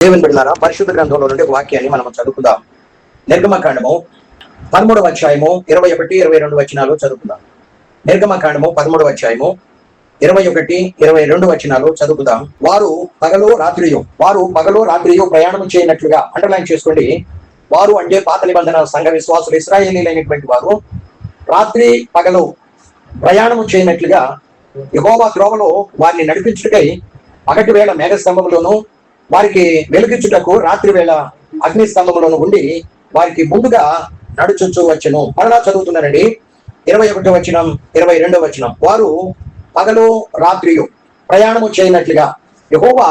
దేవుని బిడ్డలారా, పరిశుద్ధ గ్రంథంలో నుండి ఒక వాక్యాన్ని మనం చదువుకుందాం. నిర్గమకాండము 13వ అధ్యాయము 21, 22 వచనాలు చదువుకుందాం. నిర్గమకాండము 13వ అధ్యాయము 21, 22 వచనాలు చదువుకుందాం. వారు పగలు రాత్రియు ప్రయాణం చేయనట్లుగా అండర్లైన్ చేసుకోండి. వారు అంటే పాత నిబంధన సంఘ విశ్వాసులు, ఇశ్రాయేలీలైనటువంటి వారు రాత్రి పగలు ప్రయాణము చేయనట్లుగా యెహోవా త్రోవలో వారిని నడిపించుటకై పగటి వేళ మేఘస్తంభంలోను, వారికి వెలుగించుటకు రాత్రి వేళ అగ్ని స్తంభంలోను ఉండి వారికి ముందుగా నడుచుచూ వచ్చెను. మరలా చదువుతున్నారండి. 21వ వచనం, 22వ వచనం. వారు పగలు రాత్రియు ప్రయాణము చేయనట్లుగా యెహోవా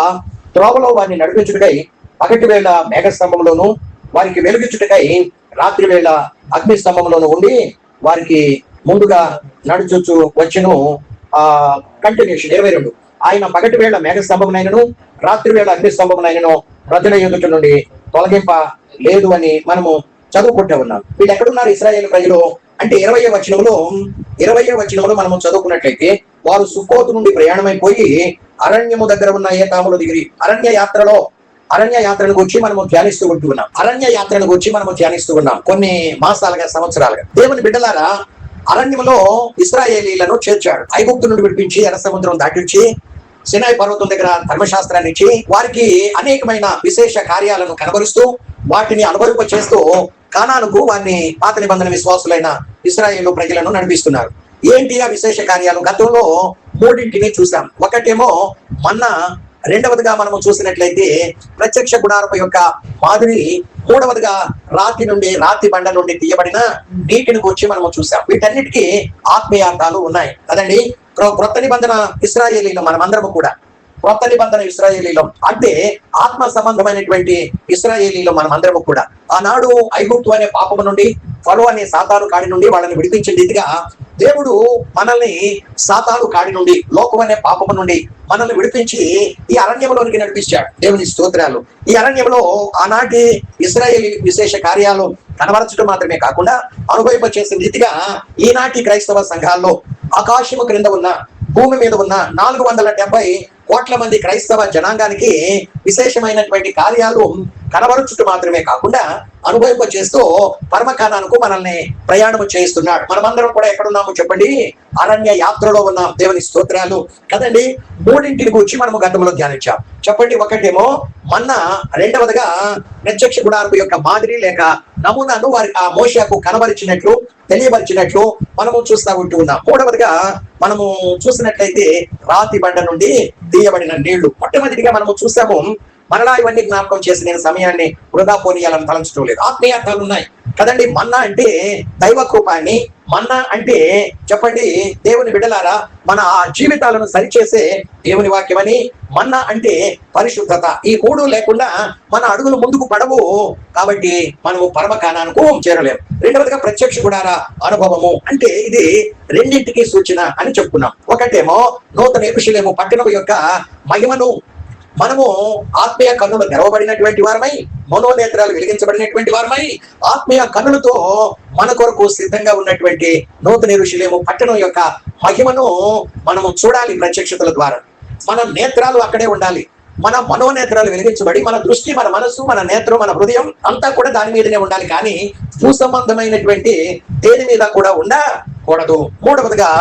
త్రోవలో వారిని నడిపించుటకై పగటి వేళ మేఘస్తంభంలోను, వారికి వెలుగించుటకై రాత్రి వేళ అగ్ని స్తంభంలోను ఉండి వారికి ముందుగా నడుచుచూ వచ్చెను. కంటిన్యూషన్ 22. ఆయన పగటి వేళ మేఘస్తంభమునైనను రాత్రి వేళ అగ్ని స్తంభమునైనను ప్రజల ఎదుట నుండి తొలగింప లేదు అని మనము చదువుకుంటూ ఉన్నాం. వీళ్ళు ఎక్కడున్నారు ఇశ్రాయేలు ప్రజలు అంటే 20వ వచనంలో మనము చదువుకున్నట్లయితే వారు సుక్కోతు నుండి ప్రయాణమైపోయి అరణ్యము దగ్గర ఉన్న ఏతాములు దిగిరి. అరణ్య యాత్రను గురించి మనము ధ్యానిస్తూ ఉన్నాం కొన్ని మాసాలుగా, సంవత్సరాలుగా. దేవుని బిడ్డలారా, అరణ్యములో ఇశ్రాయేలీలను చేర్చాడు. ఐగుప్తు నుండి విడిపించి ఎర్ర సముద్రం దాటించి సినాయి పర్వతం దగ్గర ధర్మశాస్త్రాన్ని ఇచ్చి వారికి అనేకమైన విశేష కార్యాలను కనబరుస్తూ వాటిని అనుభవింప చేస్తూ కానానుకు వారిని పాత నిబంధన విశ్వాసులైన ఇశ్రాయేలు ప్రజలను నడిపిస్తున్నారు. ఏంటి ఆ విశేష కార్యాలు? గతంలో 3 చూసాం. ఒకటేమో మన్నా, రెండవదిగా మనము చూసినట్లయితే ప్రత్యక్ష గుడారపు యొక్క మాదిరి, మూడవదిగా రాతి బండ నుండి తీయబడిన నీటిని గురించి మనము చూసాం. వీటన్నిటికీ ఆత్మీయార్థాలు ఉన్నాయి కదండి. క్రొత్త నిబంధన ఇశ్రాయేలీలో మనమందరము కూడా క్రొత్త నిబంధన ఇశ్రాయేలీలో అంటే ఆత్మ సంబంధమైనటువంటి ఇశ్రాయేలీలో మనమందరము కూడా ఆనాడు ఐగుప్తు అనే పాపము నుండి, ఫరో అనే సాతాను కాడి నుండి వాళ్ళని విడిపించిన రీతిగా దేవుడు మనల్ని సాతాను కాడి నుండి, లోకం అనే పాపము నుండి మనల్ని విడిపించి ఈ అరణ్యంలోనికి నడిపించాడు. దేవుని స్తోత్రాలు. ఈ అరణ్యంలో ఆనాటి ఇశ్రాయేలీ విశేష కార్యాలు కనబరచడం మాత్రమే కాకుండా అనుభవింప చేసిన రీతిగా ఈనాటి క్రైస్తవ సంఘాల్లో ఆకాశము క్రింద ఉన్న, భూమి మీద ఉన్న 470 కోట్ల మంది క్రైస్తవ జనాంగానికి విశేషమైనటువంటి కార్యాలు కనబరుచుట మాత్రమే కాకుండా అనుభవింప చేస్తూ పరమకానానికి మనల్ని ప్రయాణం చేయిస్తున్నాడు. మనమందరం కూడా ఎక్కడున్నాము చెప్పండి? అరణ్య యాత్రలో ఉన్నాం. దేవుని స్తోత్రాలు కదండి. 3 గురించి మనము గతంలో ధ్యానించాం. చెప్పండి. ఒకటేమో మన్నా, రెండవదిగా ప్రత్యక్ష గుడారపు యొక్క మాదిరి లేక నమూనాను వారి ఆ మోషేకు కనబరిచినట్లు, తెలియబరిచినట్లు మనము చూస్తూ ఉంటూ ఉన్నాం. మూడవదిగా మనము చూసినట్లయితే రాతి బండ నుండి తీయబడిన నీళ్లు. మొట్టమొదటిగా మనము చూసాము. మరలా ఇవన్నీ జ్ఞాపకం చేసి నేను సమయాన్ని వృధా పోనీయాలని తలంచడం లేదు. ఆత్మీయార్థాలు ఉన్నాయి కదండి. మన్నా అంటే దైవ కృపాన్ని, మన్నా అంటే చెప్పండి దేవుని బిడ్డలారా మన జీవితాలను సరిచేసే దేవుని వాక్యమని, మన్నా అంటే పరిశుద్ధత. ఈ 3 లేకుండా మన అడుగులు ముందుకు పడవు. కాబట్టి మనము పరమకానానికి చేరలేము. రెండవదిగా ప్రత్యక్ష గుడార అనుభవము అంటే ఇది 2 సూచన అని చెప్పుకున్నాం. ఒకటేమో నూతన యెరూషలేము పట్టణం యొక్క మహిమను మనము ఆత్మీయ కన్నులు తెరవబడినటువంటి వారమై, మనోనేత్రాలు వెలిగించబడినటువంటి వారమై, ఆత్మీయ కన్నులతో మన కొరకు సిద్ధంగా ఉన్నటువంటి నూతన యెరూషలేము పట్టణం యొక్క మహిమను మనము చూడాలి. ప్రత్యక్షతల ద్వారా మన నేత్రాలు అక్కడే ఉండాలి. మన మనోనేత్రాలు వెలిగించబడి మన దృష్టి, మన మనసు, మన నేత్రం, మన హృదయం అంతా కూడా దాని మీదనే ఉండాలి. కానీ భూసంబంధమైనటువంటి దేని మీద కూడా ఉండకూడదు. మూడవదిగా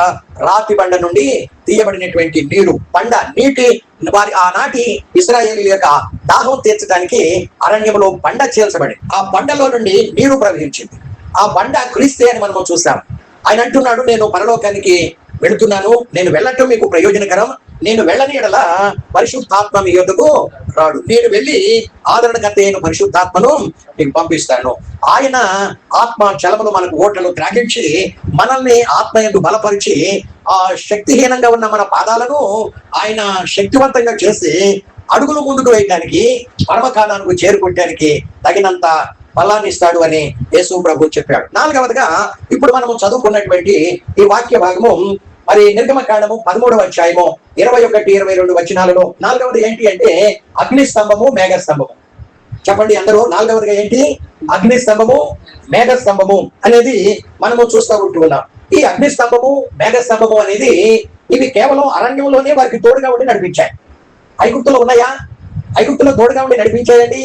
రాతి బండ నుండి తీయబడినటువంటి నీరు, బండ నీటి వారి ఆనాటి ఇశ్రాయేలీయుల యొక్క దాహం తీర్చడానికి అరణ్యంలో బండ చేల్చబడి ఆ బండలో నుండి నీరు ప్రవహించింది. ఆ బండ క్రీస్తే అని మనము చూసాం. ఆయన అంటున్నాడు, నేను పరలోకానికి వెళుతున్నాను, నేను వెళ్ళటం మీకు ప్రయోజనకరం, నేను వెళ్ళని ఎడల పరిశుద్ధాత్మ మీ యొద్దకు రాడు, నేను వెళ్ళి ఆదరణకర్త అయిన పరిశుద్ధాత్మను మీకు పంపిస్తాను. ఆయన ఆత్మ చలములు మనకు ఓట్లను త్రాగించి మనల్ని ఆత్మయందు బలపరిచి ఆ శక్తిహీనంగా ఉన్న మన పాదాలను ఆయన శక్తివంతంగా చేసి అడుగులు ముందుకు వేయడానికి, పరమకాలానికి చేరుకోవడానికి తగినంత బలాన్ని ఇస్తాడు అని యేసు ప్రభు చెప్పాడు. 4వదిగా ఇప్పుడు మనము చదువుకున్నటువంటి ఈ వాక్య భాగము మరి నిర్గమకాండము 13వ అధ్యాయము 21, 22 వచనాలలో 4వది ఏంటి అంటే అగ్ని స్తంభము, మేఘ స్తంభము. చెప్పండి అందరూ. 4వదిగా ఏంటి? అగ్ని స్తంభము, మేఘ స్తంభము అనేది మనము చూస్తూ ఉంటూ ఉన్నాం. ఈ అగ్ని స్తంభము, మేఘ స్తంభము అనేది ఇవి కేవలం అరణ్యంలోనే వారికి తోడుగా ఉండి నడిపించాయి. ఐగుప్తులో ఉన్నాయా? ఐగుప్తులో తోడుగా ఉండి నడిపించాయండి.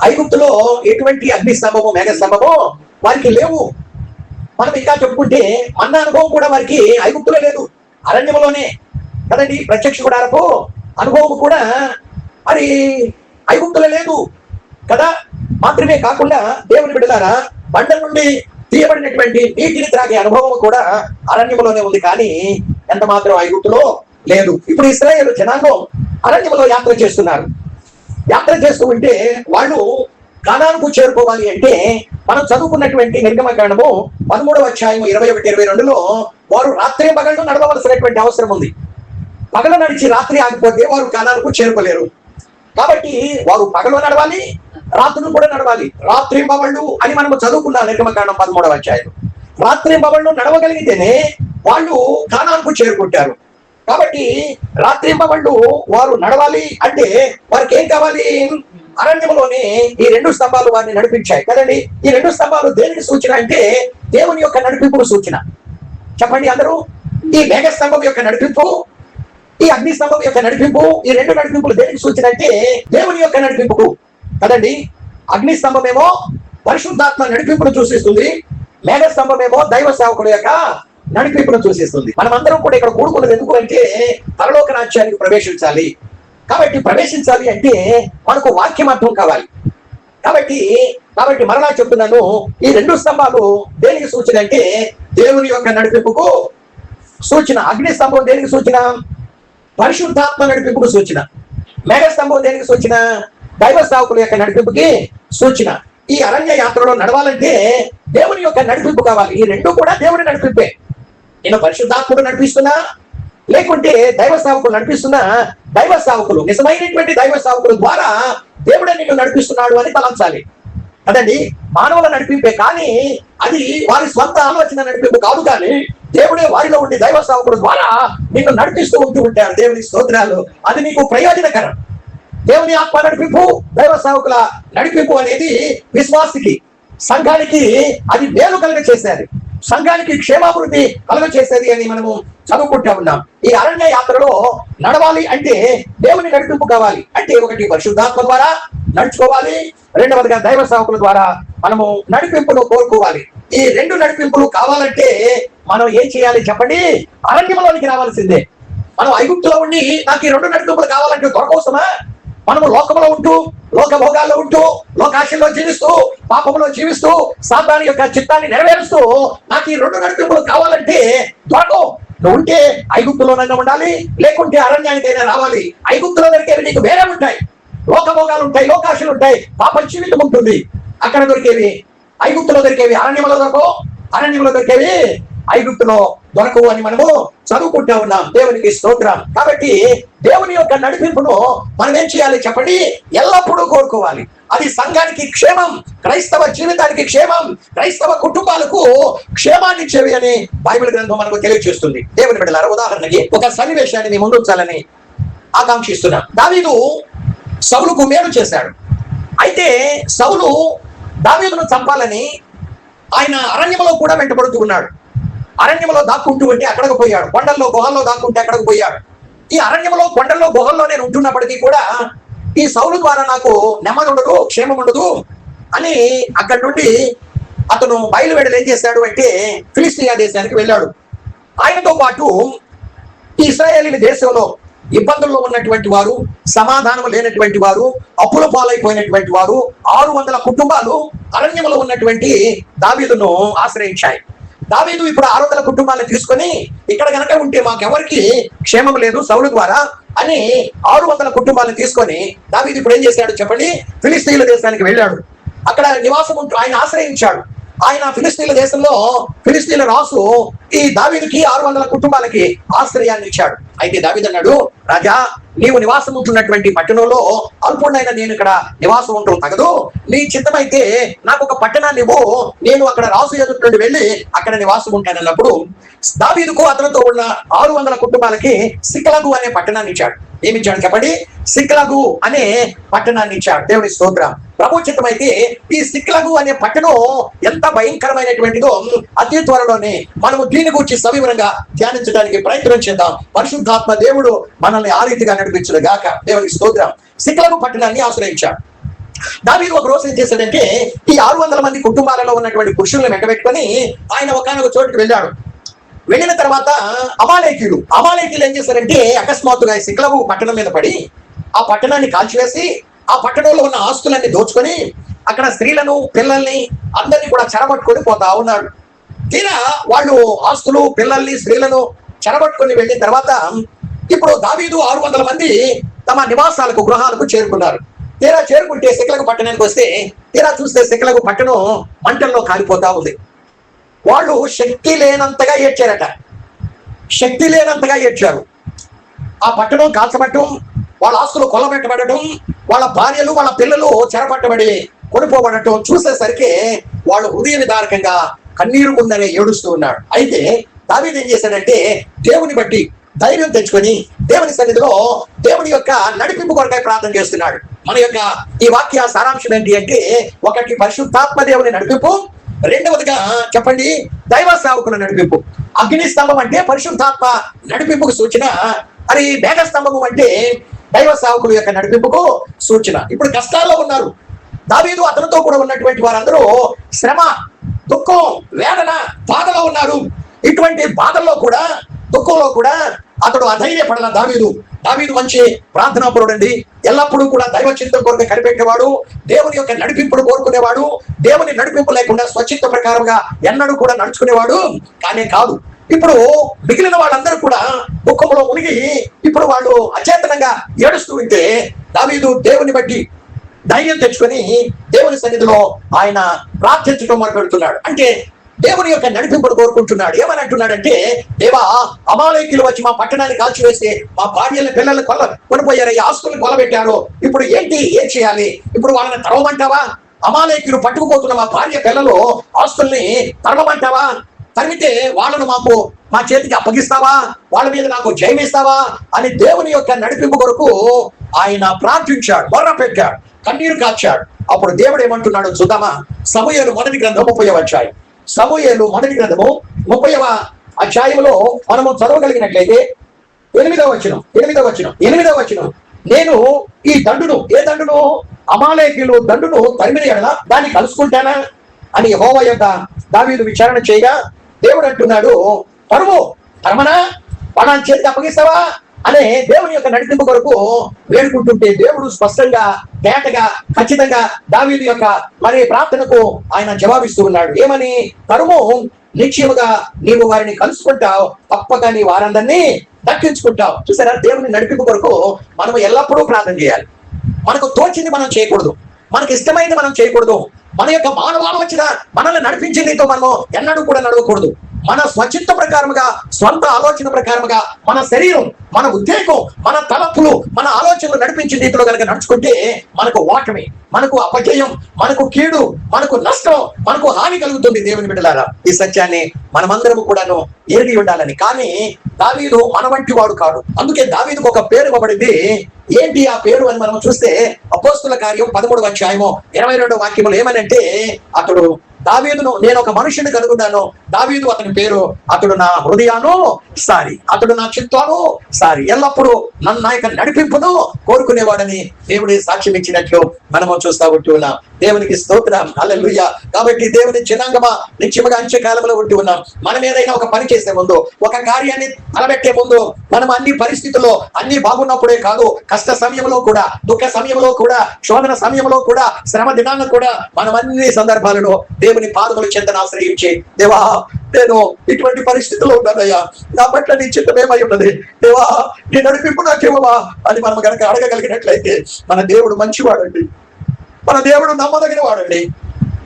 ఐగుప్తులో ఎటువంటి అగ్ని స్తంభము మేఘ స్తంభము వారికి లేవు. మనం ఇంకా చెప్పుకుంటే అన్న అనుభవం కూడా వారికి ఐగుప్తులో లేదు, అరణ్యంలోనే కదండి. ప్రత్యక్ష గుడారపు అనుభవం కూడా మరి ఐగుప్తులో లేదు కదా. మాత్రమే కాకుండా దేవుని బిడ్డలారా, బండ నుండి తీయబడినటువంటి నీటిని త్రాగే అనుభవం కూడా అరణ్యంలోనే ఉంది, కానీ ఎంత మాత్రం ఐగుప్తులో లేదు. ఇప్పుడు ఇశ్రాయేలు జనాంగం అరణ్యంలో యాత్ర చేస్తున్నారు. యాత్ర చేస్తూ ఉంటే వాళ్ళు కానానుకు చేరుకోవాలి అంటే మనం చదువుకున్నటువంటి నిర్గమకాండము 13వ అధ్యాయం 21-22లో వారు రాత్రి పగళ్ళు నడవవలసినటువంటి అవసరం ఉంది. పగలు నడిచి రాత్రి ఆగిపోతే వారు కానానుకు చేరుకోలేరు. కాబట్టి వారు పగలు నడవాలి, రాత్రులు కూడా నడవాలి. రాత్రి పగళ్ళు అని మనం చదువుకున్నాం నిర్గమకాండం 13వ అధ్యాయం. రాత్రి పగళ్ళు నడవగలిగితేనే వాళ్ళు కానానుకు చేరుకుంటారు. కాబట్టి రాత్రి పగళ్ళు వారు నడవాలి అంటే వారికి ఏం కావాలి? అరణ్యంలోనే ఈ 2 స్తంభాలు వారిని నడిపించాయి కదండి. ఈ 2 స్తంభాలు దేనికి సూచన అంటే దేవుని యొక్క నడిపింపుకు సూచన. చెప్పండి అందరూ. ఈ మేఘ స్తంభం యొక్క నడిపింపు, ఈ అగ్ని స్తంభం యొక్క నడిపింపు, ఈ 2 నడిపింపులు దేనికి సూచన అంటే దేవుని యొక్క నడిపింపుకు కదండి. అగ్ని స్తంభమేమో పరిశుద్ధాత్మ నడిపింపును సూచిస్తుంది, మేఘ స్తంభమేమో దైవ సేవకుడు యొక్క నడిపింపును సూచిస్తుంది. మనమందరం కూడా ఇక్కడ కూడుకున్నది ఎందుకు అంటే పరలోక రాజ్యానికి ప్రవేశించాలి. కాబట్టి ప్రవేశించాలి అంటే మనకు వాక్యం అర్థం కావాలి. కాబట్టి మరలా చెప్తున్నాను, ఈ 2 స్తంభాలు దేనికి సూచన అంటే దేవుని యొక్క నడిపింపుకు సూచన. అగ్ని స్తంభం దేనికి సూచన? పరిశుద్ధాత్మ నడిపింపుకు సూచన. మేఘ స్తంభం దేనికి సూచన? దైవ సేవకుల యొక్క నడిపింపుకి సూచన. ఈ అరణ్య యాత్రలో నడవాలంటే దేవుని యొక్క నడిపింపు కావాలి. ఈ 2 కూడా దేవుని నడిపింపే. నేను పరిశుద్ధాత్ముడు నడిపిస్తున్నా, లేకుంటే దైవ సేవకులు నడిపిస్తున్నా, దైవ సేవకులు నిజమైనటువంటి దైవ సేవకుల ద్వారా దేవుడే నిన్ను నడిపిస్తున్నాడు అని తలంచాలి కదండి. మానవుల నడిపింపే, కానీ అది వారి స్వంత ఆలోచన నడిపింపు కాదు, కానీ దేవుడే వారిలో ఉండి దైవ సేవకుల ద్వారా నిన్ను నడిపిస్తూ ఉంటారు. దేవుని స్తోత్రాలు. అది నీకు ప్రయోజనకరం. దేవుని ఆత్మ నడిపింపు, దైవ సేవకుల నడిపింపు అనేది విశ్వాసికి, సంఘానికి అది మేలు కలుగ చేసేది, సంఘానికి క్షేమాభివృద్ధి కలుగ చేసేది అని మనము చదువుకుంటా ఉన్నాం. ఈ అరణ్య యాత్రలో నడవాలి అంటే దేవుని నడిపింపు కావాలి. అంటే ఒకటి పరిశుద్ధాత్మ ద్వారా నడుచుకోవాలి, రెండవదిగా దైవ సేవకుల ద్వారా మనము నడిపింపును కోరుకోవాలి. ఈ 2 నడిపింపులు కావాలంటే మనం ఏం చేయాలి చెప్పండి? అరణ్యంలోనికి రావాల్సిందే. మనం ఐగుప్తులో ఉండి నాకు ఈ 2 నడిపింపులు కావాలంటే దొరకవసమా? మనము లోకంలో ఉంటూ, లోక భోగాల్లో ఉంటూ, లోకాశల్లో జీవిస్తూ, పాపంలో జీవిస్తూ, సాతాను యొక్క చిత్తాన్ని నెరవేరుస్తూ నాకు ఈ 2 నడిపింపులు కావాలంటే దొరకవు. నువ్వు ఉంటే ఐగుప్తులోనైనా ఉండాలి, లేకుంటే అరణ్యానికైనా రావాలి. ఐగుప్తులో దొరికేవి నీకు వేరే ఉంటాయి, లోక భోగాలు ఉంటాయి, లోకాశలు ఉంటాయి, పాప జీవితం ఉంటుంది. అక్కడ దొరికేవి ఐగుప్తులో దొరికేవి అరణ్యంలో దొరకవు, అరణ్యంలో దొరికేవి ఐగుప్తులో దొరకవు అని మనము చదువుకుంటా ఉన్నాం. దేవునికి స్తోత్రం. కాబట్టి దేవుని యొక్క నడిపింపును మనం ఏం చేయాలి చెప్పండి? ఎల్లప్పుడూ కోరుకోవాలి. అది సంఘానికి క్షేమం, క్రైస్తవ జీవితానికి క్షేమం, క్రైస్తవ కుటుంబాలకు క్షేమాన్ని ఇచ్చేవి అని బైబిల్ గ్రంథం మనకు తెలియజేస్తుంది. దేవుని బిడ్డలారా, ఉదాహరణకి ఒక సన్నివేశాన్ని మీ ముందు ఉంచాలని ఆకాంక్షిస్తున్నాం. దావీదు సౌలుకు మేలు చేశాడు. అయితే సౌలు దావీదును చంపాలని ఆయన అరణ్యంలో కూడా వెంటబడుతూ ఉన్నాడు. అరణ్యంలో దాక్కుంటూ ఉంటే అక్కడికి పోయాడు, కొండల్లో గుహల్లో దాక్కుంటే అక్కడికి పోయాడు. ఈ అరణ్యంలో కొండల్లో గుహల్లో నేను ఉంటున్నప్పటికీ కూడా ఈ సౌలు ద్వారా నాకు నెమ్మది ఉండదు, క్షేమం ఉండదు అని అక్కడి నుండి అతను బయలువెడలు ఏం చేశాడు అంటే ఫిలిష్తియా దేశానికి వెళ్ళాడు. ఆయనతో పాటు ఈ ఇశ్రాయేలీల దేశంలో ఇబ్బందుల్లో ఉన్నటువంటి వారు, సమాధానం లేనటువంటి వారు, అప్పుల పాలైపోయినటువంటి వారు 600 కుటుంబాలు అరణ్యంలో ఉన్నటువంటి దావీదును ఆశ్రయించాయి. దావీదు ఇప్పుడు 600 కుటుంబాలను తీసుకొని ఇక్కడ కనుక ఉంటే మాకెవరికి క్షేమం లేదు సౌలు ద్వారా అని 600 కుటుంబాలను తీసుకొని దావీదు ఇప్పుడు ఏం చేశాడు చెప్పండి? ఫిలిష్తీయుల దేశానికి వెళ్ళాడు. అక్కడ నివాసం ఉంటూ ఆయన ఆశ్రయించాడు. ఆయన ఫిలిష్తీయుల దేశంలో ఫిలిష్తీయుల రాసు ఈ దావీదుకి 600 కుటుంబాలకి ఆశ్రయాన్ని ఇచ్చాడు. అయితే దావీదు అన్నాడు, రాజా, నీవు నివాసం ఉంటున్నటువంటి పట్టణంలో అల్పుడైన నేను ఇక్కడ నివాసం ఉండడం తగదు. నీ చిత్తమైతే నాకు ఒక పట్టణాన్ని ఇవ్వు, నేను అక్కడ రాసు ఎదుటి నుండి వెళ్ళి అక్కడ నివాసం ఉంటానన్నప్పుడు దావీదుకు అతనితో ఉన్న 600 కుటుంబాలకి సికలగు అనే పట్టణాన్ని ఇచ్చాడు. ఏమిచ్చాడు చెప్పండి? సిక్లగు అనే పట్టణాన్ని ఇచ్చాడు. దేవుని స్తోత్రం. ప్రభు చిత్తమైతే ఈ సిక్లగు అనే పట్టణం ఎంత భయంకరమైనటువంటిదో అతి త్వరలోనే మనము దీని గురించి సవివరంగా ధ్యానించడానికి ప్రయత్నం చేద్దాం. పరిశుద్ధాత్మ దేవుడు మనల్ని ఆ రీతిగా నడిపించును గాక. దేవునికి స్తోత్రం. సిక్లగు పట్టణాన్ని ఆశ్రయించాడు. దావీదు ఒక రోజు ఏం చేశాడంటే ఈ 600 మంది కుటుంబాలలో ఉన్నటువంటి పురుషులను వెంటబెట్టుకొని ఆయన ఒకనొక చోటుకి వెళ్ళాడు. వెళ్ళిన తర్వాత అమాలేకీయులు ఏం చేశారంటే అకస్మాత్తుగా సిక్లగు పట్టణం మీద పడి ఆ పట్టణాన్ని కాల్చివేసి ఆ పట్టణంలో ఉన్న ఆస్తులన్నీ దోచుకొని అక్కడ స్త్రీలను పిల్లల్ని అందరినీ కూడా చెరబట్టుకొని పోతా ఉన్నాడు. తీరా వాళ్ళు ఆస్తులు పిల్లల్ని స్త్రీలను చెరబట్టుకొని వెళ్ళిన తర్వాత ఇప్పుడు దావీదు 600 మంది తమ నివాసాలకు గృహాలకు చేరుకున్నారు. తీరా చేరుకుంటే సిక్లగు పట్టణానికి వస్తే తీరా చూస్తే సిక్లగు పట్టణం మంటల్లో కాలిపోతా ఉంది. వాళ్ళు శక్తి లేనంతగా ఏడ్చారు. ఆ పట్టణం కాల్చబట్టం, వాళ్ళ ఆస్తులు కొల్లబెట్టబడటం, వాళ్ళ భార్యలు వాళ్ళ పిల్లలు చెరపట్టబడి కొనిపోబడటం చూసేసరికి వాళ్ళు హృదయ విదారకంగా కన్నీరు ముందరే ఏడుస్తూ ఉన్నాడు. అయితే దావీదు ఏం చేశాడంటే దేవుని బట్టి ధైర్యం తెచ్చుకొని దేవుని సన్నిధిలో దేవుని యొక్క నడిపింపు కొరకై ప్రార్థన చేస్తున్నాడు. మన యొక్క ఈ వాక్య సారాంశం ఏంటి అంటే, ఒకటి పరిశుద్ధాత్మ దేవుని నడిపింపు, రెండవదిగా చెప్పండి దైవ సేవకుల నడిపింపు. అగ్ని స్తంభం అంటే పరిశుద్ధాత్మ నడిపింపుకు సూచన, మరి మేఘ స్తంభము అంటే దైవ సేవకుల యొక్క నడిపింపుకు సూచన. ఇప్పుడు కష్టాల్లో ఉన్నారు దావీదు, అతనితో కూడా ఉన్నటువంటి వారందరూ శ్రమ, దుఃఖం, వేదన, బాధలో ఉన్నారు. ఇటువంటి బాధల్లో కూడా దుఃఖంలో కూడా అతడు అధైర్యపడాల. దావీదు మంచి ప్రార్థనాపరుడండి. ఎల్లప్పుడూ కూడా దైవ చింతన కొరకు కనిపెట్టేవాడు, దేవుని యొక్క నడిపింపును కోరుకునేవాడు. దేవుని నడిపింపు లేకుండా స్వచ్ఛత ప్రకారంగా ఎన్నడూ కూడా నడుచుకునేవాడు కానీ కాదు. ఇప్పుడు మిగిలిన వాళ్ళందరూ కూడా దుఃఖంలో మునిగి ఇప్పుడు వాళ్ళు అచేతనంగా ఏడుస్తూ ఉంటే దావీదు దేవుని బట్టి ధైర్యం తెచ్చుకొని దేవుని సన్నిధిలో ఆయన ప్రార్థించడం మొదలుపెడుతున్నాడు. అంటే దేవుని యొక్క నడిపింపును కోరుకుంటున్నాడు. ఏమని అంటున్నాడంటే, దేవా, అమాలేకీయులు వచ్చి మా పట్టణాన్ని కాల్చివేసి మా భార్యల పిల్లలు కొనిపోయారు, ఈ ఆస్తులను కొలబెట్టారు. ఇప్పుడు ఏం చేయాలి? ఇప్పుడు వాళ్ళని తరవమంటావా? అమాలేకీయులు పట్టుకుపోతున్న మా భార్య పిల్లలు ఆస్తుల్ని తరవమంటావా? తరిమితే వాళ్ళను మా చేతికి అప్పగిస్తావా? వాళ్ళ మీద నాకు జయమిస్తావా అని దేవుని యొక్క నడిపింపు కొరకు ఆయన ప్రార్థించాడు, మొర్ర పెట్టాడు, కన్నీరు కాచాడు. అప్పుడు దేవుడు ఏమంటున్నాడు చూద్దామా? సమూయేలు మొదటి గ్రంథం 30వ అధ్యాయం. సమూయేలు మొదటి గ్రంథము 30వ అధ్యాయంలో మనము చదవగలిగినట్లయితే 8వ వచనం, నేను ఈ దండును, ఏ దండును? అమాలేకీయులు దండును తరిమిన ఎడల దాన్ని కలుసుకుంటానా అని యెహోవా యొక్క దావీదు విచారణ చేయగా దేవుడు అంటున్నాడు, తరమనా? వాళ్ళని చేతికి అప్పగిస్తావా అనే దేవుని యొక్క నడిపింపు కొరకు వేడుకుంటుంటే దేవుడు స్పష్టంగా తేటగా ఖచ్చితంగా దావీదు యొక్క మరి ప్రార్థనకు ఆయన జవాబిస్తూ ఉన్నాడు. ఏమని? తరుము, నిశ్చయముగా నీవు వారిని కలుసుకుంటావు, తప్పక నీ వారందరినీ దక్కించుకుంటావు. చూసారా? దేవుని నడిపింపు కొరకు మనం ఎల్లప్పుడూ ప్రార్థన చేయాలి. మనకు తోచింది మనం చేయకూడదు, మనకి ఇష్టమైంది మనం చేయకూడదు. మన యొక్క మానవాలోచన మనల్ని నడిపించిందితో మనము ఎన్నడూ కూడా నడవకూడదు. మన స్వచిత్త ప్రకారముగా, స్వంత ఆలోచన ప్రకారముగా మన శరీరం, మన ఉద్రేకం, మన తలపులు, మన ఆలోచనలు నడిపించిన రీతిలో కనుక నడుచుకుంటే మనకు ఓటమి, మనకు అపజయం, మనకు కీడు, మనకు నష్టం, మనకు హాని కలుగుతుంది. దేవుని బిడ్డలారా, ఈ సత్యాన్ని మనమందరము కూడాను ఎరిగి ఉండాలని. కానీ దావీదు మన వంటి వాడు కాదు. అందుకే దావీదుకు ఒక పేరు ఇవ్వబడింది. ఏంటి ఆ పేరు అని మనం చూస్తే అపోస్తుల కార్యం 13వ అధ్యాయము 22వ వాక్యములు ఏమనంటే, అతడు దావీదును నేను ఒక మనుషుని కనుగొన్నాను. దావీదు అతని పేరు, అతడు నా హృదయాను సారి, అతడు నా చిత్తాను సారి, ఎల్లప్పుడూ నా యొక్క నడిపింపును కోరుకునేవాడని దేవుడి సాక్ష్యం ఇచ్చినట్లు మనము చూస్తా ఉంటూ ఉన్నాం. దేవునికి స్తోత్రం, హల్లెలూయా. కాబట్టి దేవుని జనాంగమా, నిత్యముగా అంత్యకాలంలో ఉంటూ ఉన్నాం. మనం ఏదైనా ఒక పని చేసే ముందు, ఒక కార్యాన్ని తలబెట్టే ముందు, మనం అన్ని పరిస్థితుల్లో అన్ని బాగున్నప్పుడే కాదు, కష్ట సమయంలో కూడా, దుఃఖ సమయంలో కూడా, శోధన సమయంలో కూడా, శ్రమ దినాల్లో కూడా మనం అన్ని సందర్భాలలో దేవుని పాదముల చెంతను ఆశ్రయించి, దేవా, నేను ఇటువంటి పరిస్థితుల్లో ఉన్నానయ్యా, నా పట్ల నీ చిత్తం ఏమై ఉన్నది, దేవా నీ నడిపింపు నాకేమవా అని మనం కనుక అడగగలిగినట్లయితే మన దేవుడు మంచివాడండి, మన దేవుడు నమ్మదగిన వాడండి,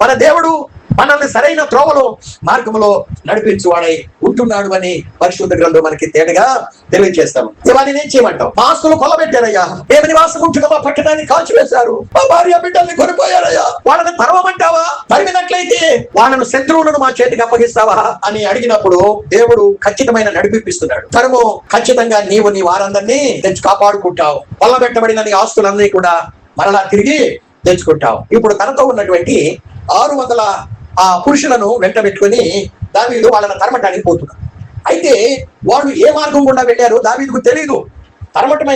మన దేవుడు మనల్ని సరైన త్రోవలో మార్గంలో నడిపించువాడై ఉంటున్నాడు అని పరిశుద్ధ గ్రంథం మనకి తేటగా తెలియజేస్తాం. ఇవన్నీ నేను చేయమంటాం. మా ఆస్తులు కొలబెట్టారయ్యా, మేము నివాసం ఉంటున్న మా పట్టణాన్ని కాల్చివేశారు, మా భార్య బిడ్డల్ని కొనిపోయారయ్యా, వాళ్ళని తరవమంటావా? తరిమినట్లయితే వాళ్ళను శత్రువులను మా చేతికి అప్పగిస్తావా అని అడిగినప్పుడు దేవుడు ఖచ్చితమైన నడిపిస్తున్నాడు. తరము ఖచ్చితంగా నీవు నీ వారందరినీ తెచ్చి కాపాడుకుంటావు. కొల్లబెట్టబడిన నీ ఆస్తులన్నీ కూడా మరలా తిరిగి తెచ్చుకుంటావు. ఇప్పుడు తనతో ఉన్నటువంటి 600 పురుషులను వెంట పెట్టుకుని దావీదు వాళ్ళని తరమటానికి పోతున్నాడు. అయితే వాళ్ళు ఏ మార్గం గుండా వెళ్ళారో దావీదుకు తెలియదు. తరమటం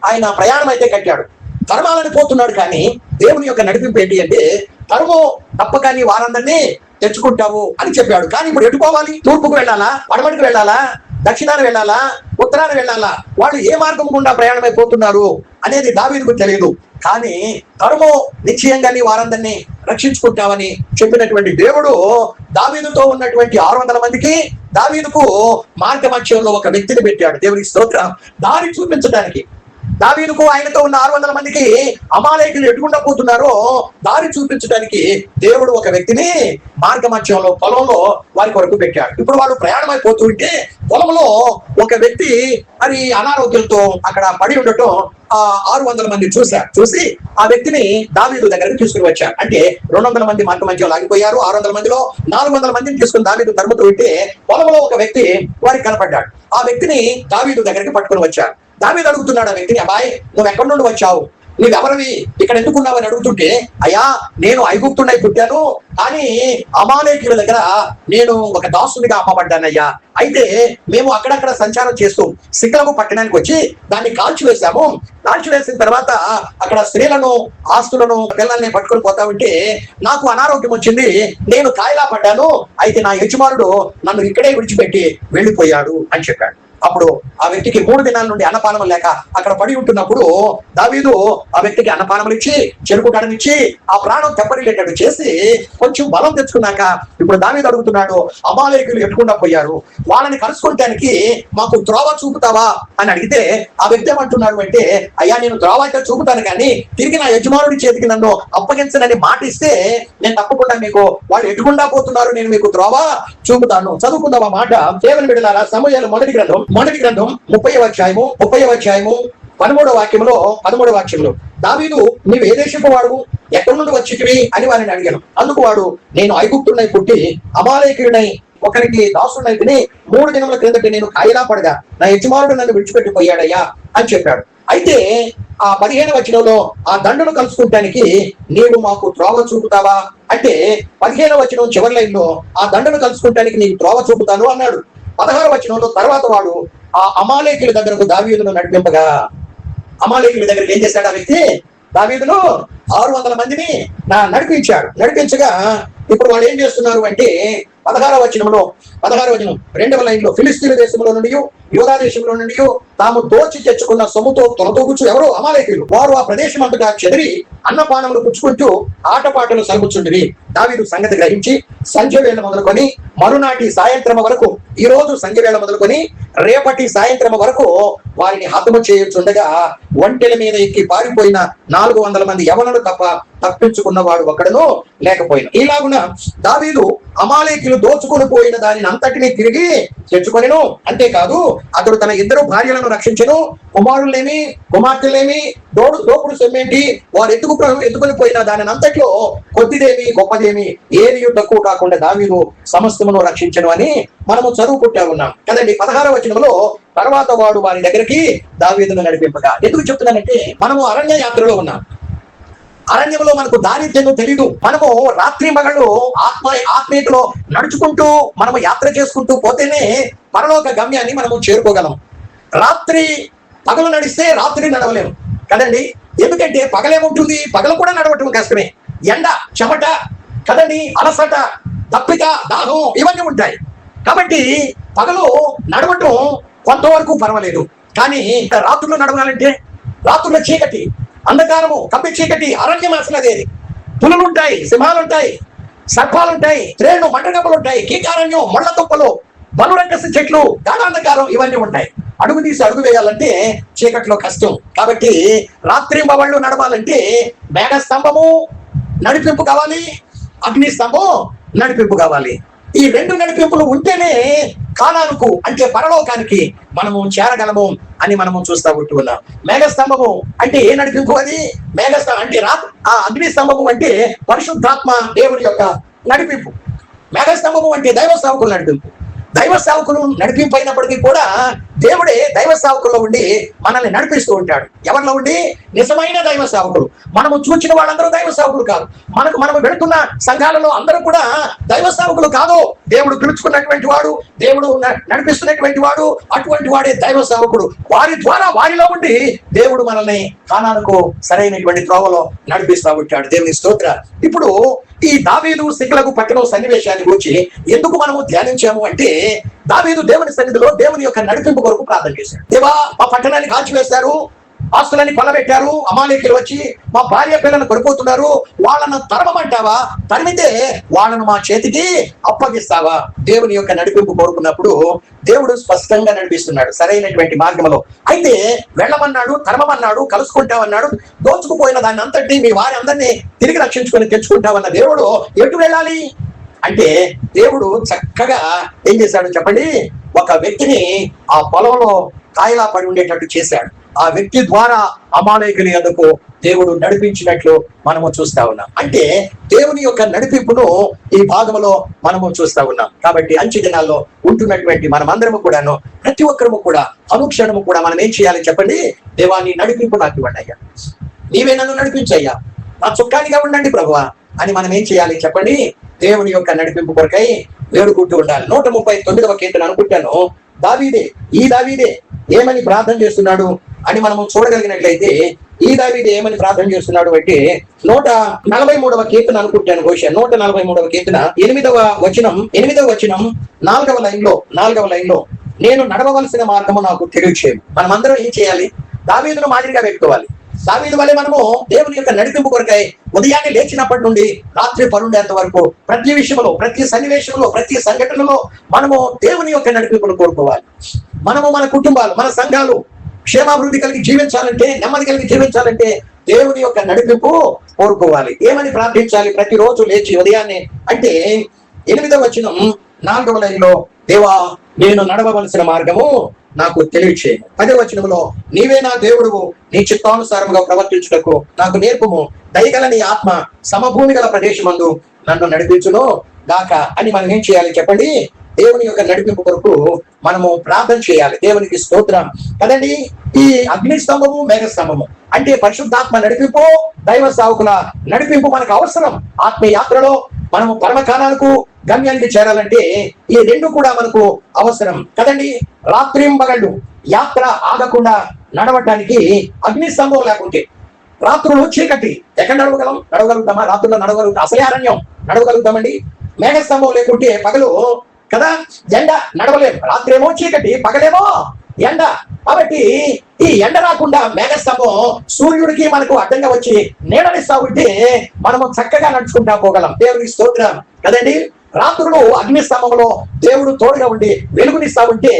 ఆయన ప్రయాణం అయితే కట్టాడు, తరమాలని పోతున్నాడు. కానీ దేవుని యొక్క నడిపింపు ఏంటి అంటే, తరము తప్పక నీ వారందరినీ తెచ్చుకుంటావు అని చెప్పాడు. కానీ ఇప్పుడు ఎటు పోవాలి? తూర్పుకు వెళ్ళాలా, పడమటికి వెళ్ళాలా, దక్షిణాన్ని వెళ్ళాలా, ఉత్తరాన్ని వెళ్ళాలా? వాళ్ళు ఏ మార్గం గుండా ప్రయాణమైపోతున్నారు అనేది దావీదుకు తెలియదు. కానీ తరుము నిశ్చయంగా నీ వారందరినీ రక్షించుకుంటామని చెప్పినటువంటి దేవుడు దావీదుతో ఉన్నటువంటి 600 మందికి దావీదుకు మార్గమధ్యంలో ఒక వ్యక్తిని పెట్టాడు. దేవునికి స్తోత్రం. దారి చూపించడానికి దావీదుకు ఆయనతో ఉన్న 600 మందికి అమాలేకులు ఎటుకుండా పోతున్నారో దారి చూపించడానికి దేవుడు ఒక వ్యక్తిని మార్గమధ్యంలో పొలంలో వారి కొరకు పెట్టాడు. ఇప్పుడు వాళ్ళు ప్రయాణమైపోతుంటే పొలంలో ఒక వ్యక్తి మరి అనారోగ్యంతో అక్కడ పడి ఉండటం 600 మంది చూసి ఆ వ్యక్తిని దావీదు దగ్గరకు తీసుకుని వచ్చారు. అంటే 200 మంది మార్గ మధ్యలో ఆగిపోయారు. 600 మందిలో 400 మందిని తీసుకుని దావీదు తరుముతూ ఉంటే పొలంలో ఒక వ్యక్తి వారికి కనపడ్డాడు. ఆ వ్యక్తిని దావీదు దగ్గరికి పట్టుకుని వచ్చారు. దావీదు అడుగుతున్నాడు ఆ వ్యక్తిని, అబ్బాయి నువ్వు ఎక్కడి నుండి వచ్చావు, నువ్వెవరివి, ఇక్కడ ఎందుకున్నావని అడుగుతుంటే, అయ్యా నేను ఐగుప్తుడై పుట్టాను, కానీ అమాలేకీయుల దగ్గర నేను ఒక దాసునిగా అమ్మబడ్డానయ్యా. అయితే మేము అక్కడక్కడ సంచారం చేస్తూ సిక్లగు పట్టణానికి వచ్చి దాన్ని కాల్చివేశాము. కాల్చివేసిన తర్వాత అక్కడ స్త్రీలను, ఆస్తులను, పిల్లల్ని పట్టుకొని పోతా ఉంటే నాకు అనారోగ్యం వచ్చింది, నేను కాయలా పడ్డాను. అయితే నా యజమానుడు నన్ను ఇక్కడే విడిచిపెట్టి వెళ్ళిపోయాడు అని చెప్పాడు. అప్పుడు ఆ వ్యక్తికి 3 దినాల నుండి అన్నపానం లేక అక్కడ పడి ఉంటున్నప్పుడు దావీదు ఆ వ్యక్తికి అన్నపానములు ఇచ్చి, చెరుకు గడనిచ్చి, ఆ ప్రాణం తెప్పరిల్లేటట్టు చేసి కొంచెం బలం తెచ్చుకున్నాక ఇప్పుడు దావీదు అడుగుతున్నాడు, అమాలేకులు ఎట్టుకుండా పోయారు, వాళ్ళని కలుసుకోవడానికి మాకు త్రోవ చూపుతావా అని అడిగితే ఆ వ్యక్తి ఏమంటున్నాడు అంటే, అయ్యా నేను త్రోవ అయితే చూపుతాను, కానీ తిరిగి నా యజమానుడి చేతికి నన్ను అప్పగించనని మాట ఇస్తే నేను తప్పకుండా మీకు వాళ్ళు ఎట్టుకుండా పోతున్నారు, నేను మీకు త్రోవ చూపుతాను. చదువుకుందాం ఆ మాట. దేవుని బిడ్డలారా, సమూయేలు మొదటి గ్రంథం 30వ అధ్యాయము 13వ వాక్యంలో దావీదు నీవు ఏ దేశపు వాడు, ఎక్కడి నుండి వచ్చితివి అని వారిని అడిగాను. అందుకు వాడు, నేను ఐగుప్తుడై పుట్టి అమాలేకీయుడై ఒకరికి దాసుడై తిని 3 దినముల క్రిందట నేను కాయలా పడగా నా యజమానుడు నన్ను విడిచిపెట్టిపోయాడయ్యా అని చెప్పాడు. అయితే ఆ 15వ వచనంలో ఆ దండును కలుసుకుంటానికి నీవు మాకు త్రోవ చూపుతావా అంటే 15వ వచనం చివరి లైన్లో ఆ దండును కలుసుకుంటానికి నీకు త్రోవ చూపుతాను అన్నాడు. 16వ వచనంలో తర్వాత వాడు ఆ అమాలేకీయుల దగ్గరకు దావీదును నడిపింపగా, అమాలేకీయుల దగ్గరికి ఏం చేశాడు ఆ వ్యక్తి? దావీదును 600 మందిని నడిపించగా ఇప్పుడు వాళ్ళు ఏం చేస్తున్నారు అంటే 16వ వచనం 2వ లైన్లో, ఫిలిస్తీన్ల దేశంలో నుండి యూదా దేశంలో నుండి తాము దోచి తెచ్చుకున్న సొమ్ముతో తొలతూగుచు ఎవరు? అమాలేకీయులు. వారు ఆ ప్రదేశం అంతటా చెదిరి అన్నపానములు పుచ్చుకుంటూ ఆటపాటలు సలుగుచుండిరి. దావీదు సంగతి గ్రహించి సంధ్య వేళ మొదలుకొని మరునాటి సాయంత్రం వరకు, ఈ రోజు సంధ్య వేళ మొదలుకొని రేపటి సాయంత్రం వరకు వారిని హతము చేయుచుండగా ఒంటెల మీద ఎక్కి పారిపోయిన 400 మంది యవనులు తప్ప తప్పించుకున్న వాడు ఒక్కడను లేకపోయిన. ఇలాగున దావీదు అమాలేకీయులు దోచుకొని పోయిన దానిని అంతటినీ తిరిగి తెచ్చుకొనెను. అంతేకాదు అతడు తన 2 భార్యలను రక్షించెను. కుమారులేమి కుమార్తెలేమి దోపుడు సొమ్మేంటి వారు ఎత్తుకొని పోయిన దానిని అంతట్లో కొద్దిదేమి గొప్పదేమి ఏది తక్కువ కాకుండా దావీదు సమస్తమును రక్షించను అని మనము చదువుకుంటా ఉన్నాం కదండి. 16వ వచనంలో తర్వాత వాడు వారి దగ్గరికి దావీదును నడిపింపగా. ఎందుకు చెప్తున్నానంటే మనము అరణ్య యాత్రలో ఉన్నాం. అరణ్యంలో మనకు దారి తెలీదు. మనము రాత్రి మగళ్ళు ఆత్మీయతలో నడుచుకుంటూ మనము యాత్ర చేసుకుంటూ పోతేనే పరలోక గమ్యాన్ని మనము చేరుకోగలం. పగలు నడిస్తే రాత్రి నడవలేము కదండి. ఎందుకంటే పగలేముంటుంది, పగలు కూడా నడవటం కష్టమే. ఎండ, చెమట కదండి, అలసట, తప్పిక, దాహం ఇవన్నీ ఉంటాయి. కాబట్టి పగలు నడవటం కొంతవరకు పర్వాలేదు. కానీ రాత్రులు నడవాలంటే రాత్రుల చీకటి, అంధకారము, కప్పి చీకటి, అరణ్యం అసలు అదేది. పులులుంటాయి, సింహాలుంటాయి, సర్పాలుంటాయి, త్రేణు మంటగబ్బలుంటాయి, కీకారణ్యం, ముళ్ళ తుప్పలు, బలురక్కసి చెట్లు, గాఢాంధకారం ఇవన్నీ ఉంటాయి. అడుగు తీసి అడుగు వేయాలంటే చీకట్లో కష్టం. కాబట్టి రాత్రి మవళ్ళు నడవాలంటే మేఘస్తంభము నడిపింపు కావాలి, అగ్ని స్తంభం నడిపింపు కావాలి. ఈ రెండు నడిపింపులు ఉంటేనే కానానుకు అంటే పరలోకానికి మనము చేరగలము అని మనము చూస్తా ఉంటున్నాం. మేఘస్తంభము అంటే ఏ నడిపింపు? అది మేఘస్తంభం అంటే ఆ అగ్ని స్తంభము అంటే పరిశుద్ధాత్మ దేవుని యొక్క నడిపింపు. మేఘస్తంభము అంటే దైవ సేవకుల నడిపింపు. దైవ సేవకులు నడిపింపు అయినప్పటికీ కూడా దేవుడే దైవ సేవకుల్లో ఉండి మనల్ని నడిపిస్తూ ఉంటాడు. ఎవరిలో ఉండి? నిజమైన దైవ సేవకులు. మనము చూచిన వాళ్ళందరూ దైవ సేవకులు కాదు. మనము వెళుతున్న సంఘాలలో అందరూ కూడా దైవ సేవకులు కాదు. దేవుడు పిలుచుకున్నటువంటి వాడు, దేవుడు నడిపిస్తున్నటువంటి వాడు, అటువంటి వాడే దైవ సేవకుడు. వారి ద్వారా వారిలో ఉండి దేవుడు మనల్ని కానానుకు సరైనటువంటి త్రోవలో నడిపిస్తూ ఉంటాడు. దేవుని స్తోత్ర. ఇప్పుడు ఈ దావీదు సిక్లగు పట్టణం సన్నివేశాన్ని గురించి ఎందుకు మనము ధ్యానించాము అంటే, దావీదు దేవుని సన్నిధిలో దేవుని యొక్క నడిపింపు కొరకు ప్రార్థన చేశాడు. దేవా, మా పట్టణాన్ని కాల్చివేశారు, ఆస్తులని కొల్లబెట్టారు, అమాలేకులు వచ్చి మా భార్య పిల్లలను కొనిపోతున్నారు, వాళ్ళను తరమమంటావా? తరిమితే వాళ్ళను మా చేతికి అప్పగిస్తావా? దేవుని యొక్క నడిపింపు కోరుకున్నప్పుడు దేవుడు స్పష్టంగా నడిపిస్తున్నాడు సరైనటువంటి మార్గంలో. అయితే వెళ్ళమన్నాడు, తరమమన్నాడు, కలుసుకుంటామన్నాడు, దోచుకుపోయిన దాన్ని అంతటి మీ వారి అందరినీ తిరిగి రక్షించుకొని తెచ్చుకుంటామన్న దేవుడు ఎటు వెళ్ళాలి అంటే, దేవుడు చక్కగా ఏం చేశాడు చెప్పండి? ఒక వ్యక్తిని ఆ పొలంలో కాయలా పడి ఉండేటట్టు చేశాడు. ఆ వ్యక్తి ద్వారా అమాలేకుని యొద్దకు దేవుడు నడిపించినట్లు మనము చూస్తా ఉన్నాం. అంటే దేవుని యొక్క నడిపింపును ఈ భాగంలో మనము చూస్తా ఉన్నాం. కాబట్టి అంచె దినాల్లో ఉంటున్నటువంటి మనమందరము కూడాను, ప్రతి ఒక్కరము కూడా అనుక్షణము కూడా మనం ఏం చేయాలి చెప్పండి? దేవాన్ని నడిపింపు నాకు ఇవ్వండి అయ్యా, నీవే నన్ను నడిపించయ్యా, నా చుక్కానిగా ఉండండి ప్రభువా అని మనం ఏం చేయాలి చెప్పండి? దేవుని యొక్క నడిపింపు కొరకై వేడుకుంటూ ఉండాలి. 139వ కీర్తన అనుకుంటాను ఈ దావీదే ఏమని ప్రార్థన చేస్తున్నాడు అని మనము చూడగలిగినట్లయితే, ఈ దావీదు ఏమని ప్రార్థన చేస్తున్నాడు అంటే 143వ కీర్తన అనుకుంటాను బహుశా. 143వ కీర్తన 8వ వచనం 4వ లైన్లో నేను నడవవలసిన మార్గము నాకు తెలియచేయు. మనమందరం ఏం చేయాలి? దావీదును మాదిరిగా పెట్టుకోవాలి. దావీదు వలె మనము దేవుని యొక్క నడిపింపు కొరకై ఉదయాన్నే లేచినప్పటి నుండి రాత్రి పరుండేంత వరకు ప్రతి విషయంలో, ప్రతి సన్నివేశంలో, ప్రతి సంఘటనలో మనము దేవుని యొక్క నడిపింపును కోరుకోవాలి. మనము మన కుటుంబాలు, మన సంఘాలు క్షేమాభివృద్ధి కలిగి జీవించాలంటే, నెమ్మది కలిగి జీవించాలంటే దేవుని యొక్క నడిపింపు కోరుకోవాలి. ఏమని ప్రార్థించాలి ప్రతిరోజు లేచి ఉదయాన్నే అంటే 8వ వచనం 4వ లైన్లో, దేవా నేను నడవవలసిన మార్గము నాకు తెలియచేయను. 10వ వచనంలో, నీవే నా దేవుడువు, నీ చిత్తానుసారముగా ప్రవర్తించుటకు నాకు నేర్పుము, దయగల నీ ఆత్మ సమభూమి గల ప్రదేశమందు నన్ను నడిపించును గాక అని మనం ఏం చేయాలి చెప్పండి? దేవుని యొక్క నడిపింపు కొరకు మనము ప్రార్థన చేయాలి. దేవునికి స్తోత్రం కదండి. ఈ అగ్ని స్తంభము, మేఘ స్తంభము అంటే పరిశుద్ధాత్మ నడిపింపు, దైవ సేవకుల నడిపింపు మనకు అవసరం. ఆత్మీయ యాత్రలో మనము పరమకాలాలకు గమ్యానికి చేరాలంటే ఈ రెండు కూడా మనకు అవసరం కదండి. రాత్రింబగళ్ళు యాత్ర ఆగకుండా నడవటానికి అగ్ని స్తంభం లేకుంటే, రాత్రులు చీకటి ఎక్కడ నడవగలుగుతామా? రాత్రుల్లో నడవగలుగుతాం, అసలే అరణ్యం, నడవగలుగుతామండి. మేఘస్తంభం లేకుంటే పగలు కదా ఎండ, నడవలేము. రాత్రి ఏమో చీకటి, పగలేమో ఎండ. కాబట్టి ఈ ఎండ రాకుండా మేఘస్తంభం సూర్యుడికి మనకు అడ్డంగా వచ్చి నీడనిస్తా ఉంటే మనము చక్కగా నడుచుకుంటా పోగలం. దేవునికి స్తోత్రం కదండి. రాత్రులు అగ్నిస్తంభంలో దేవుడు తోడుగా ఉండి వెలుగునిస్తా ఉంటే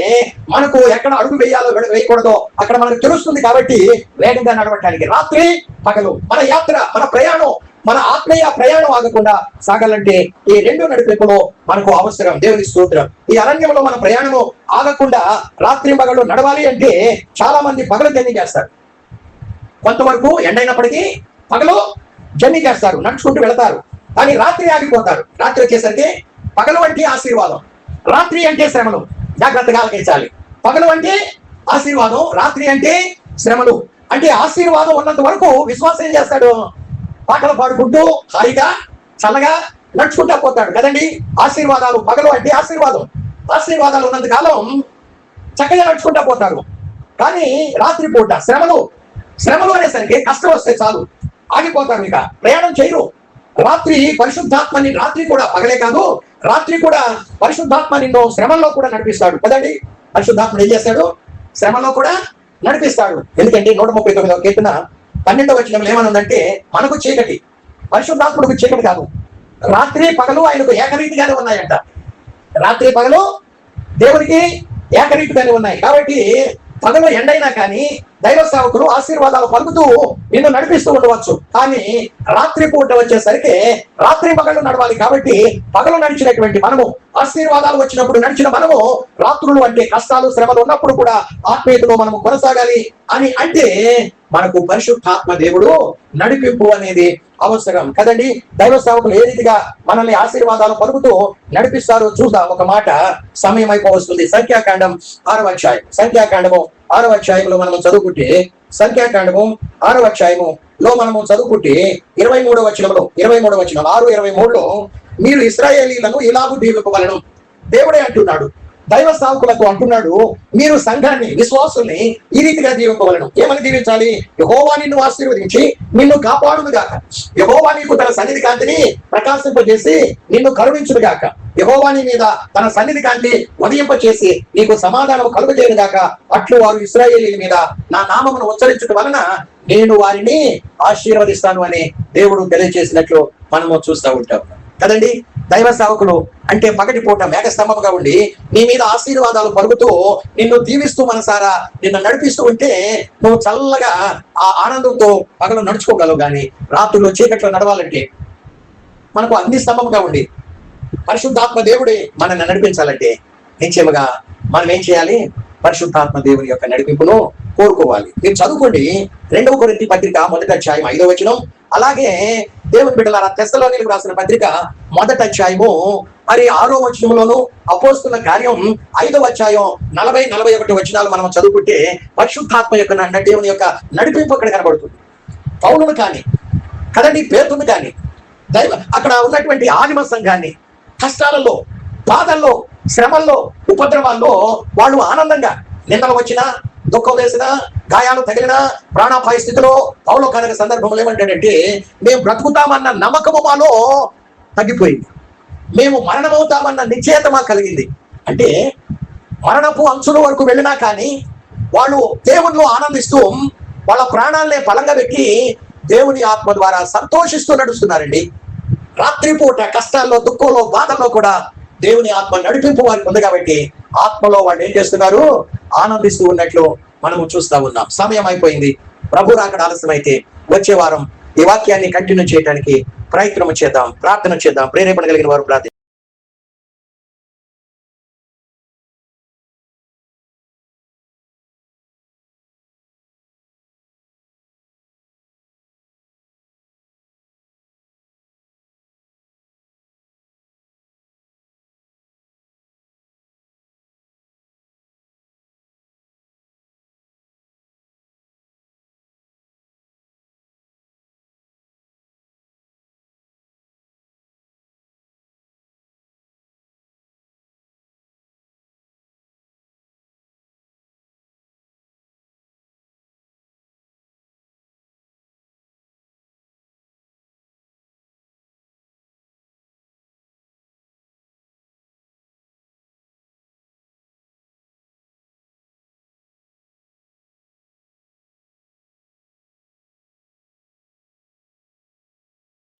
మనకు ఎక్కడ అడుగు వేయాలో వేయకూడదో అక్కడ మనకు తెలుస్తుంది. కాబట్టి వేగంగా నడవటానికి రాత్రి పగలు మన యాత్ర, మన ప్రయాణం, మన ఆత్మీయ ప్రయాణం ఆగకుండా సాగాలంటే ఈ రెండు నడిపింపులో మనకు అవసరం. దేవుని స్తోత్రం. ఈ అరణ్యంలో మన ప్రయాణము ఆగకుండా రాత్రి పగలు నడవాలి అంటే చాలా మంది పగలు జర్నీ చేస్తారు. కొంతవరకు ఎండైనప్పటికీ పగలు జర్నీ చేస్తారు, నడుచుకుంటూ వెళతారు. కానీ రాత్రి ఆగిపోతారు. రాత్రి వచ్చేసరికి పగలు అంటే ఆశీర్వాదం, రాత్రి అంటే శ్రమలు. జాగ్రత్తగా ఆలకించాలి. పగలు అంటే ఆశీర్వాదం, రాత్రి అంటే శ్రమలు. అంటే ఆశీర్వాదం ఉన్నంత వరకు విశ్వాసం ఏం చేస్తాడు? పాటలు పాడుకుంటూ హాయిగా చల్లగా నడుచుకుంటా పోతాడు కదండి. ఆశీర్వాదాలు పగలు అంటే ఆశీర్వాదం, ఆశీర్వాదాలు ఉన్నంత కాలం చక్కగా నడుచుకుంటా పోతారు. కానీ రాత్రి పూట శ్రమలు అనేసరికి కష్టం వస్తే చాలు ఆగిపోతారు, ఇక ప్రయాణం చేయరు. రాత్రి పరిశుద్ధాత్మని, రాత్రి కూడా పగలే కాదు, రాత్రి కూడా పరిశుద్ధాత్మ నిన్ను శ్రమల్లో కూడా నడిపిస్తాడు కదండి. పరిశుద్ధాత్మ ఏం చేస్తాడు? శ్రమలో కూడా నడిపిస్తాడు. ఎందుకంటే 139వ కీర్తన 12వ వచనంలో ఏమనుందంటే, మనకు చీకటి, పరిశుద్ధాత్ముడికి చీకటి కాదు. రాత్రి పగలు ఆయనకు ఏకరీతిగానే ఉన్నాయంట. రాత్రి పగలు దేవునికి ఏకరీతిగానే ఉన్నాయి. కాబట్టి పగలు ఎండైనా కానీ దైవ సేవకులు ఆశీర్వాదాలు పలుకుతూ నిన్ను నడిపిస్తూ ఉండవచ్చు. కానీ రాత్రి పూట వచ్చేసరికి రాత్రి పగలు నడవాలి. కాబట్టి పగలు నడిచినటువంటి మనము, ఆశీర్వాదాలు వచ్చినప్పుడు నడిచిన మనము, రాత్రులు అంటే కష్టాలు శ్రమలు ఉన్నప్పుడు కూడా ఆత్మీయతలో మనము కొనసాగాలి అని అంటే మనకు పరిశుద్ధాత్మ దేవుడు నడిపింపు అనేది అవసరం కదండి. దైవ సేవకులు ఏ రీతిగా మనల్ని ఆశీర్వాదాలు పలుకుతూ నడిపిస్తారో చూద్దాం. ఒక మాట, సమయం అయిపోవస్తుంది. సంఖ్యాకాండం 6వ అధ్యాయం, సంఖ్యాకాండము 6వ అధ్యాయంలో మనము చదువుకుంటే, సంఖ్యాకాండము 6వ అధ్యాయములో మనము చదువుకుంటే 23వ వచనంలో, 23వ వచనం 6:23లో, మీరు ఇశ్రాయేలీలను ఇలాగు దీవింపవలెను. దేవుడే అంటున్నాడు, దైవ సేవకులకు అంటున్నాడు, మీరు సంఘాన్ని, విశ్వాసుల్ని ఈ రీతిగా దీవింపవలను. ఏమని దీవించాలి? యెహోవా నిన్ను ఆశీర్వదించి నిన్ను కాపాడును గాక. యెహోవా నీకు తన సన్నిధి కాంతిని ప్రకాశింపజేసి నిన్ను కరుణించును గాక. యెహోవా నీ మీద తన సన్నిధి కాంతి ఉదయింపచేసి నీకు సమాధానం కలుగజేయును గాక. అట్లు వారు ఇశ్రాయేలీల మీద నా నామమును ఉచ్చరించుట వలన నేను వారిని ఆశీర్వదిస్తాను అని దేవుడు తెలియజేసినట్లు మనము చూస్తూ ఉంటాం కదండి. దైవ సేవకులు అంటే పగటి పూట మేఘస్తంభముగా ఉండి నీ మీద ఆశీర్వాదాలు పలుకుతూ నిన్ను దీవిస్తూ మనసారా నిన్ను నడిపిస్తూ ఉంటే నువ్వు చల్లగా ఆ ఆనందంతో పగలు నడుచుకోగలవు. కానీ రాత్రులు చీకట్లో నడవాలంటే, మనకు అగ్ని స్తంభముగా ఉండి పరిశుద్ధాత్మ దేవుడే మనల్ని నడిపించాలంటే నిశ్చయముగా మనం ఏం చేయాలి? పరిశుద్ధాత్మ దేవుని యొక్క నడిపింపును కోరుకోవాలి. మీరు చదువుకోండి 2వ కొరింథీ పత్రిక 1వ అధ్యాయం 5వ వచనం. అలాగే దేవుని బిడ్డలారా తెస్సలోనికీయులకు రాసిన పత్రిక 1వ అధ్యాయము మరి 6వ వచనంలోను, అపోస్తుల కార్యం 5వ అధ్యాయం 40-41 వచనాలు మనం చదువుకుంటే పరిశుద్ధాత్మ యొక్క దేవుని యొక్క నడిపింపు అక్కడ కనబడుతుంది. పౌలును కానీ కదండి, పేతురును కానీ, అక్కడ ఉన్నటువంటి ఆదిమ సంఘాన్ని కష్టాలలో, బాధల్లో, శ్రమల్లో, ఉపద్రవాల్లో వాళ్ళు ఆనందంగా, నిందలు వచ్చినా, దుఃఖం వేసినా, గాయాలు తగిలినా, ప్రాణాపాయ స్థితిలో పౌలు కనుక సందర్భంలో ఏమంటాడంటే, మేము బ్రతుకుతామన్న నమ్మకము మాలో తగ్గిపోయింది, మేము మరణమవుతామన్న నిశ్చయత మాకు కలిగింది. అంటే మరణపు అంచుల వరకు వెళ్ళినా కానీ వాళ్ళు దేవునిలో ఆనందిస్తూ వాళ్ళ ప్రాణాలనే బలంగా పెట్టి దేవుని ఆత్మ ద్వారా సంతోషిస్తూ నడుస్తున్నారండి. రాత్రిపూట కష్టాల్లో, దుఃఖంలో, బాధల్లో కూడా దేవుని ఆత్మ నడిపింపు వారికి ఉంది. కాబట్టి ఆత్మలో వాళ్ళు ఏం చేస్తున్నారు? ఆనందిస్తూ ఉన్నట్లు మనము చూస్తా ఉన్నాం. సమయం అయిపోయింది. ప్రభు రాకడ ఆలస్యం అయితే వచ్చే వారం ఈ వాక్యాన్ని కంటిన్యూ చేయడానికి ప్రయత్నం చేద్దాం, ప్రార్థన చేద్దాం. ప్రేరేపణ కలిగిన వారు ప్రార్థన